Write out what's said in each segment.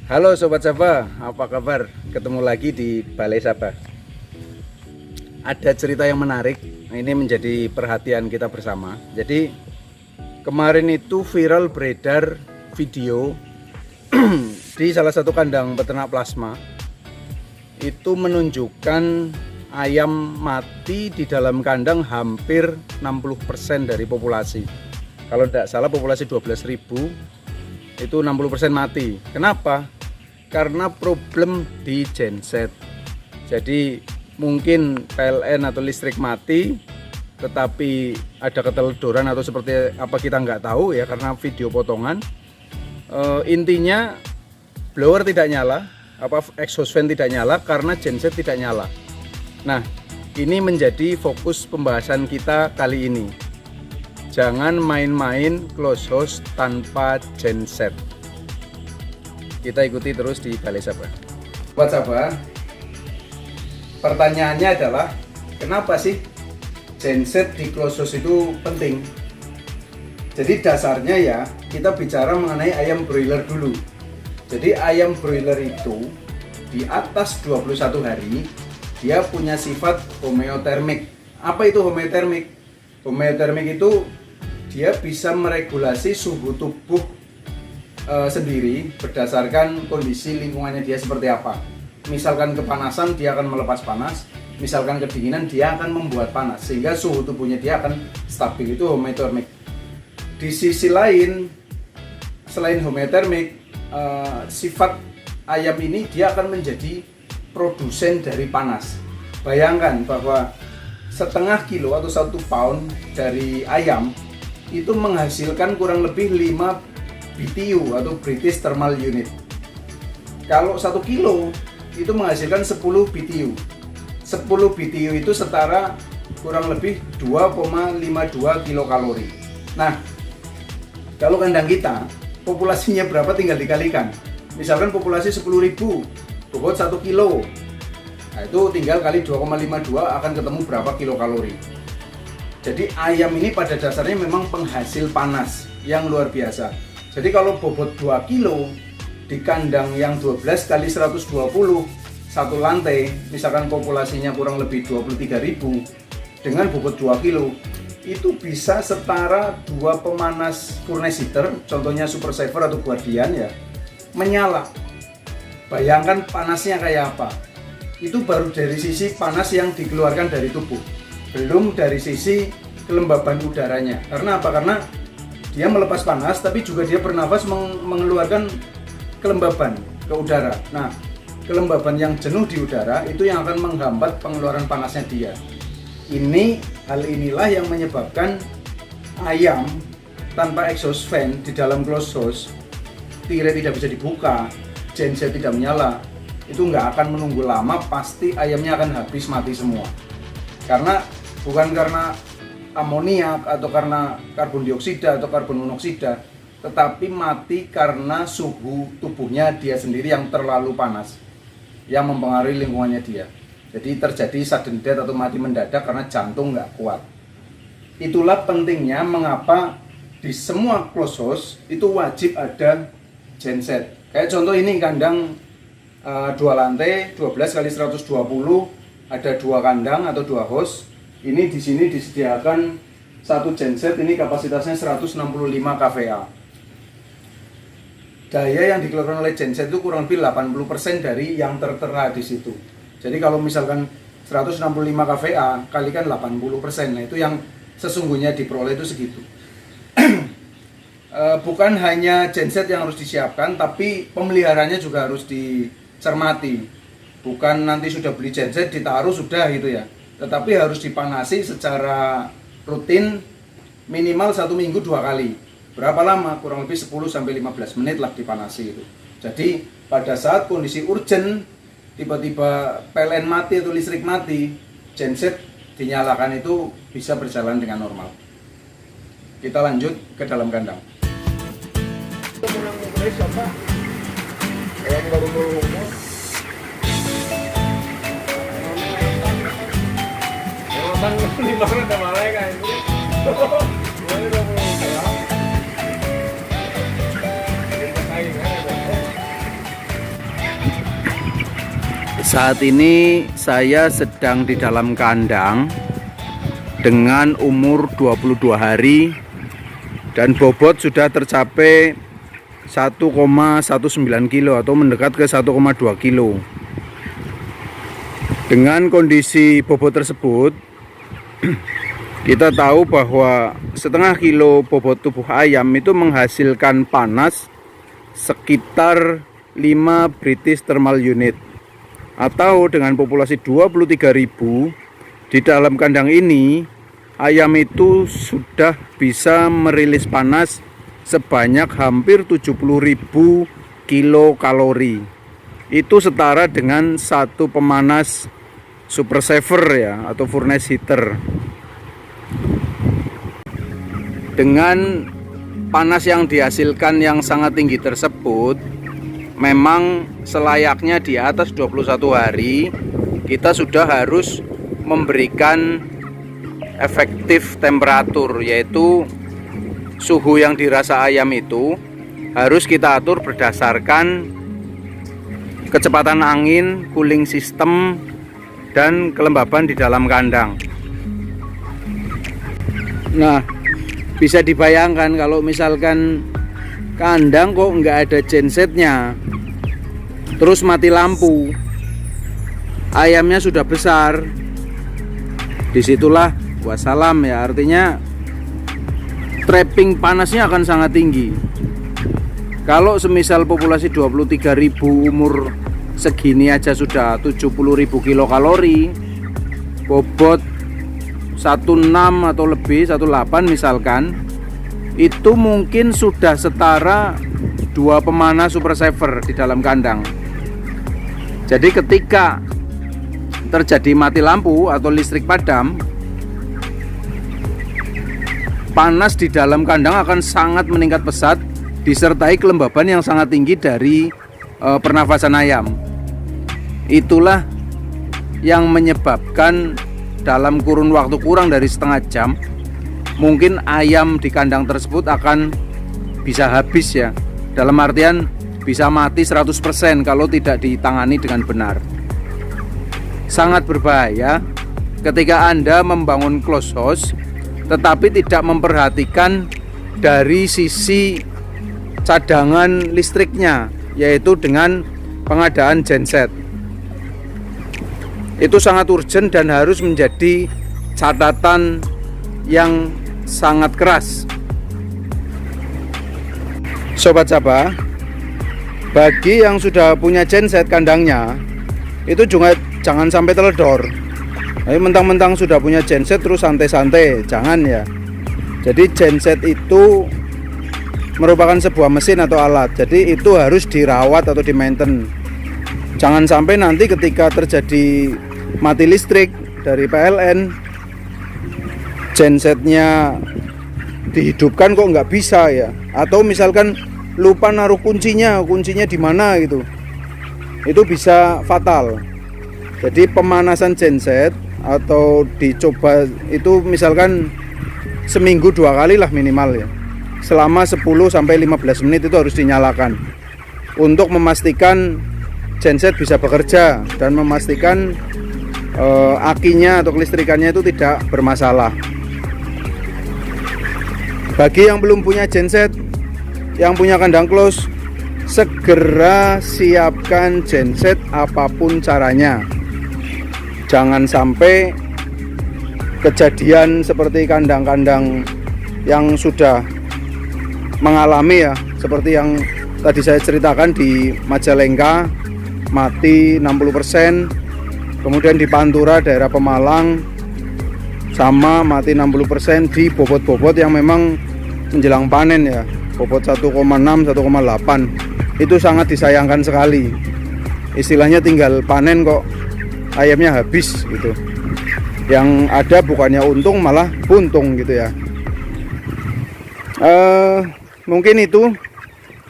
Halo Sobat Sabah, apa kabar? Ketemu lagi di Balai Sabah. Ada cerita yang menarik, ini menjadi perhatian kita bersama. Jadi kemarin itu viral beredar video di salah satu kandang peternak plasma. Itu menunjukkan ayam mati di dalam kandang hampir 60% dari populasi. Kalau tidak salah populasi 12.000, itu 60% mati. Kenapa? Karena problem di genset. Jadi mungkin PLN atau listrik mati, tetapi ada keteledoran atau seperti apa kita nggak tahu ya, karena video potongan. Intinya blower tidak nyala, exhaust fan tidak nyala karena genset tidak nyala. Nah, ini menjadi fokus pembahasan kita kali ini. Jangan main-main close host tanpa genset. Kita ikuti terus di Balai Sabah. Buat Sabah, pertanyaannya adalah kenapa sih genset di close host itu penting? Jadi dasarnya ya kita bicara mengenai ayam broiler dulu. Jadi ayam broiler itu di atas 21 hari dia punya sifat homeotermik. Apa itu homeotermik? Homeotermik itu dia bisa meregulasi suhu tubuh sendiri berdasarkan kondisi lingkungannya dia seperti apa. Misalkan kepanasan dia akan melepas panas, misalkan kedinginan dia akan membuat panas, sehingga suhu tubuhnya dia akan stabil. Itu homeotermik. Di sisi lain, selain homeotermik, sifat ayam ini dia akan menjadi produsen dari panas. Bayangkan bahwa setengah kilo atau 1 pound dari ayam itu menghasilkan kurang lebih 5 BTU atau British Thermal Unit. Kalau 1 kilo itu menghasilkan 10 BTU. 10 BTU itu setara kurang lebih 2,52 kilokalori. Nah, kalau kandang kita populasinya berapa tinggal dikalikan. Misalkan populasi 10.000, bobot 1 kilo. Nah, itu tinggal kali 2,52 akan ketemu berapa kilokalori. Jadi ayam ini pada dasarnya memang penghasil panas yang luar biasa. Jadi kalau bobot 2 kilo di kandang yang 12 kali 120 satu lantai, misalkan populasinya kurang lebih 23.000 dengan bobot 2 kilo, itu bisa setara 2 pemanas furnace heater, contohnya Super Saver atau Guardian ya, menyala. Bayangkan panasnya kayak apa. Itu baru dari sisi panas yang dikeluarkan dari tubuh, belum dari sisi kelembaban udaranya. Karena apa? Karena dia melepas panas, tapi juga dia bernafas mengeluarkan kelembaban ke udara. Nah, kelembaban yang jenuh di udara itu yang akan menghambat pengeluaran panasnya dia. Hal inilah yang menyebabkan ayam tanpa exhaust fan di dalam closed house, tirai tidak bisa dibuka, genset tidak menyala, itu nggak akan menunggu lama, pasti ayamnya akan habis mati semua. Bukan karena amoniak atau karena karbon dioksida atau karbon monoksida, tetapi mati karena suhu tubuhnya dia sendiri yang terlalu panas, yang mempengaruhi lingkungannya dia. Jadi terjadi sudden death atau mati mendadak karena jantung nggak kuat. Itulah pentingnya mengapa di semua closed house itu wajib ada genset. Kayak contoh ini kandang 2 lantai 12 kali 120, ada 2 kandang atau 2 host. Ini di sini disediakan 1 genset, ini kapasitasnya 165 kVA. Daya yang dikeluarkan oleh genset itu kurang lebih 80% dari yang tertera di situ. Jadi kalau misalkan 165 kVA kalikan 80%, nah itu yang sesungguhnya diperoleh itu segitu. Bukan hanya genset yang harus disiapkan, tapi pemeliharanya juga harus dicermati. Bukan nanti sudah beli genset ditaruh sudah gitu ya. Tetapi harus dipanasi secara rutin minimal 1 minggu 2 kali. Berapa lama? Kurang lebih 10-15 menit lah dipanasi itu. Jadi pada saat kondisi urgent, tiba-tiba PLN mati atau listrik mati, genset dinyalakan itu bisa berjalan dengan normal. Kita lanjut ke dalam kandang. Di mana ada malaikat itu? Saat ini saya sedang di dalam kandang dengan umur 22 hari dan bobot sudah tercapai 1,19 kilo atau mendekat ke 1,2 kilo. Dengan kondisi bobot tersebut, kita tahu bahwa setengah kilo bobot tubuh ayam itu menghasilkan panas sekitar 5 British Thermal Unit, atau dengan populasi 23.000 di dalam kandang ini, ayam itu sudah bisa merilis panas sebanyak hampir 70.000 kilokalori. Itu setara dengan satu pemanas super saver ya, atau furnace heater. Dengan panas yang dihasilkan yang sangat tinggi tersebut, memang selayaknya di atas 21 hari kita sudah harus memberikan efektif temperatur, yaitu suhu yang dirasa ayam itu harus kita atur berdasarkan kecepatan angin, cooling system, dan kelembaban di dalam kandang. Nah, bisa dibayangkan kalau misalkan kandang kok nggak ada gensetnya, terus mati lampu, ayamnya sudah besar, disitulah wassalam ya, artinya trapping panasnya akan sangat tinggi. Kalau semisal populasi 23.000 umur segini aja sudah 70.000 kilokalori, bobot 16 atau lebih, 18 misalkan, itu mungkin sudah setara 2 pemanas super saver di dalam kandang. Jadi ketika terjadi mati lampu atau listrik padam, panas di dalam kandang akan sangat meningkat pesat, disertai kelembaban yang sangat tinggi dari pernafasan ayam. Itulah yang menyebabkan dalam kurun waktu kurang dari setengah jam, mungkin ayam di kandang tersebut akan bisa habis ya. Dalam artian bisa mati 100% kalau tidak ditangani dengan benar. Sangat berbahaya ketika Anda membangun close house tetapi tidak memperhatikan dari sisi cadangan listriknya, yaitu dengan pengadaan genset. Itu sangat urgent dan harus menjadi catatan yang sangat keras. Sobat Sabah, bagi yang sudah punya genset kandangnya, itu juga jangan sampai teledor. Tapi mentang-mentang sudah punya genset terus santai-santai, jangan ya. Jadi genset itu merupakan sebuah mesin atau alat, jadi itu harus dirawat atau di-maintain. Jangan sampai nanti ketika terjadi mati listrik dari PLN, gensetnya dihidupkan kok nggak bisa ya, atau misalkan lupa naruh kuncinya di mana gitu, itu bisa fatal. Jadi pemanasan genset atau dicoba itu misalkan seminggu 2 kali lah minimal ya, selama 10-15 menit itu harus dinyalakan untuk memastikan genset bisa bekerja dan memastikan akinya atau kelistrikannya itu tidak bermasalah. Bagi yang belum punya genset, yang punya kandang close, segera siapkan genset apapun caranya. Jangan sampai kejadian seperti kandang-kandang yang sudah mengalami ya, seperti yang tadi saya ceritakan di Majalengka mati 60%, kemudian di Pantura daerah Pemalang sama mati 60% di bobot-bobot yang memang menjelang panen ya, bobot 1,6, 1,8. Itu sangat disayangkan sekali. Istilahnya tinggal panen kok ayamnya habis gitu. Yang ada bukannya untung malah buntung gitu ya. Mungkin itu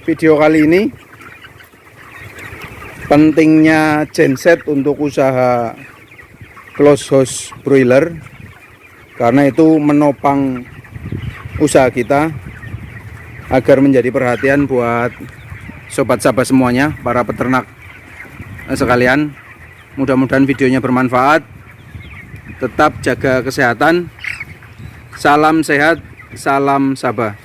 video kali ini. Pentingnya genset untuk usaha close house broiler, karena itu menopang usaha kita agar menjadi perhatian buat sobat Sabah semuanya, para peternak sekalian. Mudah-mudahan videonya bermanfaat. Tetap jaga kesehatan. Salam sehat, salam sabah.